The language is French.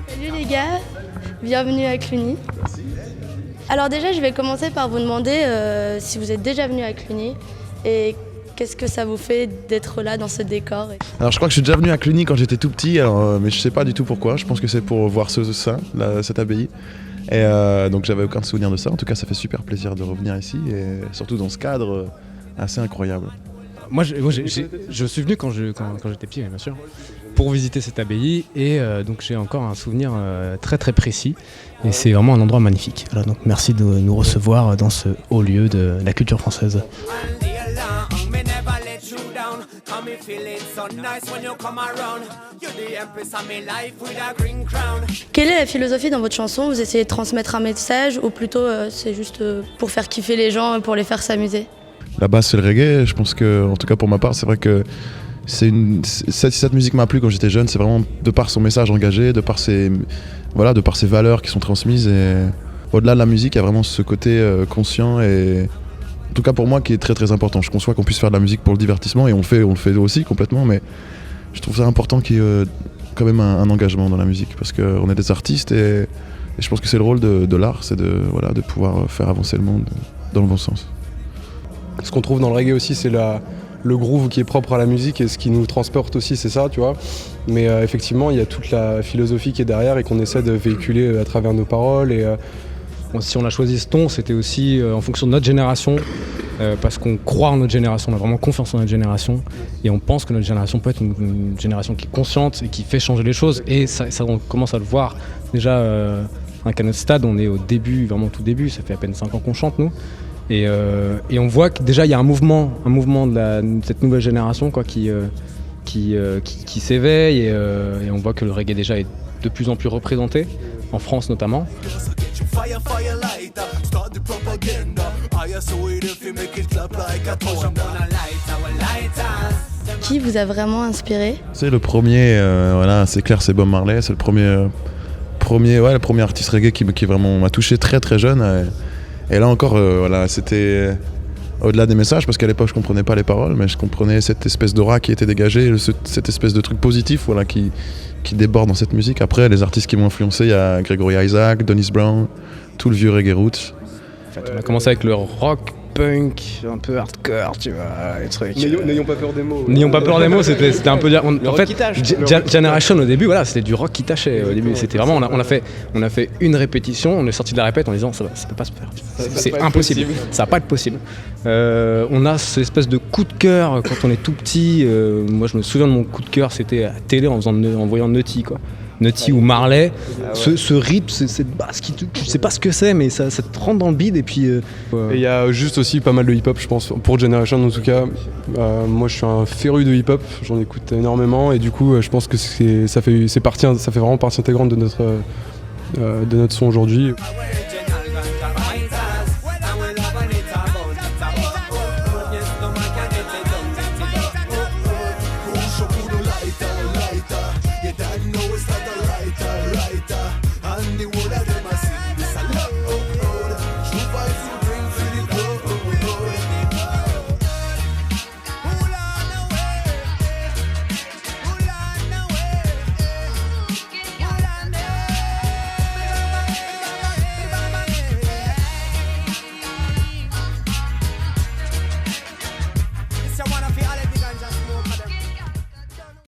Salut les gars, bienvenue à Cluny. Alors déjà, je vais commencer par vous demander si vous êtes déjà venu à Cluny et qu'est-ce que ça vous fait d'être là dans ce décor. Alors je crois que je suis déjà venu à Cluny quand j'étais tout petit, mais je sais pas du tout pourquoi. Je pense que c'est pour voir cette abbaye. Et donc j'avais aucun souvenir de ça. En tout cas, ça fait super plaisir de revenir ici et surtout dans ce cadre assez incroyable. Moi, je suis venu quand j'étais petit, bien sûr, pour visiter cette abbaye et donc j'ai encore un souvenir très très précis et c'est vraiment un endroit magnifique. Voilà, donc merci de nous recevoir dans ce haut lieu de la culture française. Quelle est la philosophie dans votre chanson? Vous essayez de transmettre un message ou plutôt c'est juste pour faire kiffer les gens et pour les faire s'amuser? La base c'est le reggae, je pense que, en tout cas pour ma part, c'est vrai que cette musique m'a plu quand j'étais jeune, c'est vraiment de par son message engagé, de par ses valeurs qui sont transmises et au-delà de la musique, il y a vraiment ce côté conscient et en tout cas pour moi qui est très très important. Je conçois qu'on puisse faire de la musique pour le divertissement et on le fait aussi complètement, mais je trouve ça important qu'il y ait quand même un engagement dans la musique parce qu'on est des artistes et je pense que c'est le rôle de l'art, c'est de pouvoir faire avancer le monde dans le bon sens. Ce qu'on trouve dans le reggae aussi, c'est le groove qui est propre à la musique et ce qui nous transporte aussi, c'est ça, tu vois. Mais effectivement, il y a toute la philosophie qui est derrière et qu'on essaie de véhiculer à travers nos paroles. Et, si on a choisi ce ton, c'était aussi en fonction de notre génération, parce qu'on croit en notre génération, on a vraiment confiance en notre génération et on pense que notre génération peut être une génération qui est consciente et qui fait changer les choses. Et ça on commence à le voir déjà qu'à notre stade, on est au début, vraiment tout début, ça fait à peine 5 ans qu'on chante nous. Et on voit que déjà il y a un mouvement de cette nouvelle génération quoi, qui s'éveille et on voit que le reggae déjà est de plus en plus représenté, en France notamment. Qui vous a vraiment inspiré? C'est le premier, c'est clair, c'est Bob Marley, c'est le premier artiste reggae qui vraiment m'a touché très très jeune. Et là encore, c'était au-delà des messages, parce qu'à l'époque je comprenais pas les paroles, mais je comprenais cette espèce d'aura qui était dégagée, cette espèce de truc positif qui déborde dans cette musique. Après, les artistes qui m'ont influencé, il y a Gregory Isaac, Dennis Brown, tout le vieux reggae roots. En fait, on a commencé avec le rock, punk, un peu hardcore, tu vois, les trucs. N'ayons pas peur des mots. N'ayons pas peur des mots, c'était un peu dire. En fait, Generation au début, c'était du rock qui tâchait. Au début, c'était vraiment. On a fait une répétition, on est sorti de la répète en disant ça peut pas se faire. C'est impossible. Ça va pas être possible. On a cette espèce de coup de cœur quand on est tout petit. Moi, je me souviens de mon coup de cœur, c'était à la télé en voyant Nutty, quoi. Nutty ou Marley, ce rythme, cette basse qui tu sais pas ce que c'est, mais ça te rentre dans le bide et puis. Et il y a juste aussi pas mal de hip-hop, je pense, pour Generation en tout cas. Moi, je suis un féru de hip-hop, j'en écoute énormément et du coup, je pense que ça fait vraiment partie intégrante de notre son aujourd'hui.